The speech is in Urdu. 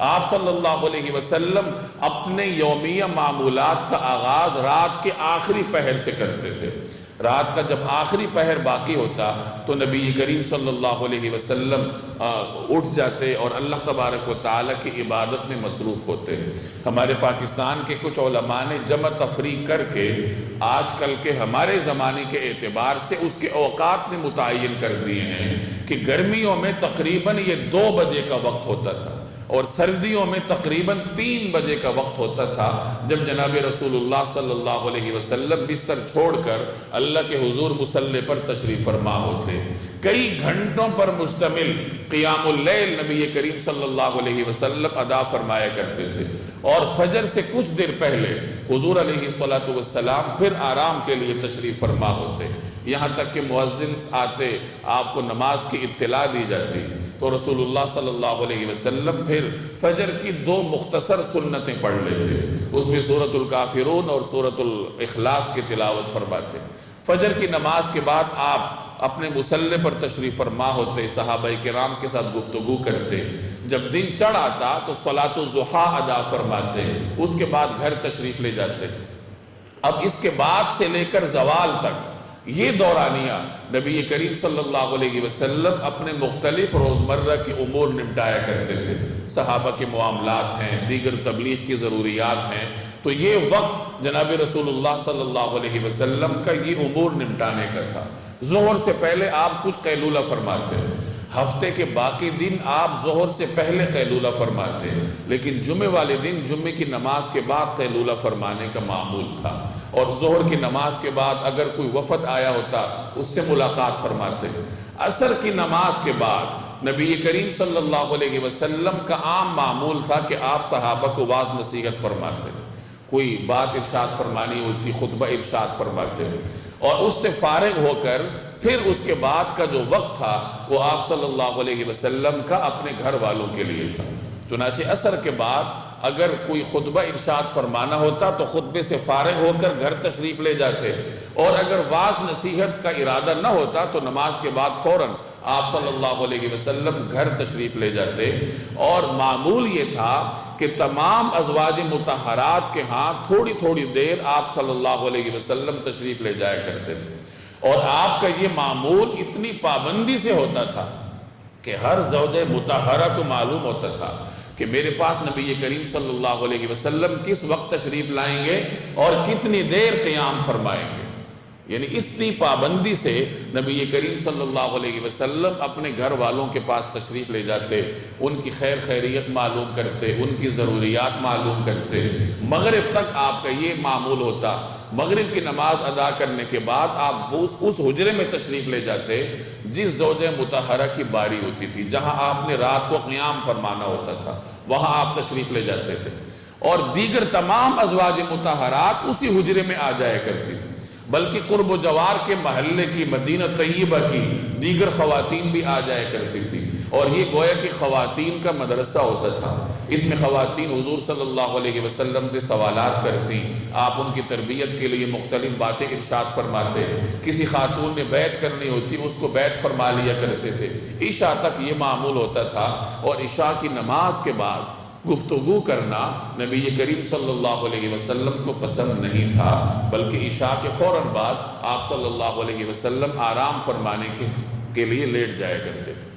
آپ صلی اللہ علیہ وسلم اپنے یومیہ معمولات کا آغاز رات کے آخری پہر سے کرتے تھے۔ رات کا جب آخری پہر باقی ہوتا تو نبی کریم صلی اللہ علیہ وسلم اٹھ جاتے اور اللہ تبارک و تعالیٰ کی عبادت میں مصروف ہوتے۔ ہمارے پاکستان کے کچھ علماء نے جمع تفریق کر کے آج کل کے ہمارے زمانے کے اعتبار سے اس کے اوقات میں متعین کر دیے ہیں کہ گرمیوں میں تقریباً یہ 2 بجے کا وقت ہوتا تھا اور سردیوں میں تقریباً 3 بجے کا وقت ہوتا تھا، جب جناب رسول اللہ صلی اللہ علیہ وسلم بستر چھوڑ کر اللہ کے حضور مصلی پر تشریف فرما ہوتے۔ کئی گھنٹوں پر مشتمل قیام اللیل نبی کریم صلی اللہ علیہ وسلم ادا فرمایا کرتے تھے، اور فجر سے کچھ دیر پہلے حضور علیہ السلام پھر آرام کے لیے تشریف فرما ہوتے۔ یہاں تک کہ مؤذن آتے، آپ کو نماز کی اطلاع دی جاتی تو رسول اللہ صلی اللہ علیہ وسلم پھر فجر کی 2 مختصر سنتیں پڑھ لیتے، اس میں سورۃ الکافرون اور سورۃ الاخلاص کی تلاوت فرماتے۔ فجر کی نماز کے بعد آپ اپنے مصلی پر تشریف فرما ہوتے، صحابہ کرام کے ساتھ گفتگو کرتے۔ جب دن چڑھ آتا تو صلاۃ الضحیٰ ادا فرماتے، اس کے بعد گھر تشریف لے جاتے۔ اب اس کے بعد سے لے کر زوال تک یہ دورانیہ نبی کریم صلی اللہ علیہ وسلم اپنے مختلف روزمرہ کی امور نمٹایا کرتے تھے۔ صحابہ کے معاملات ہیں، دیگر تبلیغ کی ضروریات ہیں، تو یہ وقت جناب رسول اللہ صلی اللہ علیہ وسلم کا یہ امور نمٹانے کا تھا۔ ظہر سے پہلے آپ کچھ قیلولہ فرماتے، ہفتے کے باقی دن آپ ظہر سے پہلے قیلولہ فرماتے، لیکن جمعے والے دن جمعے کی نماز کے بعد قیلولہ فرمانے کا معمول تھا، اور ظہر کی نماز کے بعد اگر کوئی وفد آیا ہوتا اس سے ملاقات فرماتے۔ عصر کی نماز کے بعد نبی کریم صلی اللہ علیہ وسلم کا عام معمول تھا کہ آپ صحابہ کو واعظ نصیحت فرماتے، کوئی بات ارشاد فرمانی ہوتی خطبہ ارشاد فرماتے، اور اس سے فارغ ہو کر پھر اس کے بعد کا جو وقت تھا وہ آپ صلی اللہ علیہ وسلم کا اپنے گھر والوں کے لیے تھا۔ چنانچہ عصر کے بعد اگر کوئی خطبہ ارشاد فرمانا ہوتا تو خطبے سے فارغ ہو کر گھر تشریف لے جاتے، اور اگر واعظ نصیحت کا ارادہ نہ ہوتا تو نماز کے بعد فوراً آپ صلی اللہ علیہ وسلم گھر تشریف لے جاتے۔ اور معمول یہ تھا کہ تمام ازواج مطہرات کے ہاں تھوڑی تھوڑی دیر آپ صلی اللہ علیہ وسلم تشریف لے جایا کرتے تھے، اور آپ کا یہ معمول اتنی پابندی سے ہوتا تھا کہ ہر زوجہ مطہرہ کو معلوم ہوتا تھا کہ میرے پاس نبی کریم صلی اللہ علیہ وسلم کس وقت تشریف لائیں گے اور کتنی دیر قیام فرمائیں گے۔ یعنی اتنی پابندی سے نبی کریم صلی اللہ علیہ وسلم اپنے گھر والوں کے پاس تشریف لے جاتے، ان کی خیر خیریت معلوم کرتے، ان کی ضروریات معلوم کرتے۔ مغرب تک آپ کا یہ معمول ہوتا۔ مغرب کی نماز ادا کرنے کے بعد آپ اس حجرے میں تشریف لے جاتے جس زوجہ مطہرہ کی باری ہوتی تھی، جہاں آپ نے رات کو قیام فرمانا ہوتا تھا، وہاں آپ تشریف لے جاتے تھے، اور دیگر تمام ازواج مطہرات اسی حجرے میں آ جایا کرتی تھی۔ بلکہ قرب و جوار کے محلے کی، مدینہ طیبہ کی دیگر خواتین بھی آ جایا کرتی تھی، اور یہ گویا کہ خواتین کا مدرسہ ہوتا تھا۔ اس میں خواتین حضور صلی اللہ علیہ وسلم سے سوالات کرتی، آپ ان کی تربیت کے لیے مختلف باتیں ارشاد فرماتے۔ کسی خاتون نے بیعت کرنی ہوتی اس کو بیعت فرما لیا کرتے تھے۔ عشاء تک یہ معمول ہوتا تھا، اور عشاء کی نماز کے بعد گفتگو کرنا نبی کریم صلی اللہ علیہ وسلم کو پسند نہیں تھا، بلکہ عشاء کے فوراً بعد آپ صلی اللہ علیہ وسلم آرام فرمانے کے لیے لیٹ جایا کرتے تھے۔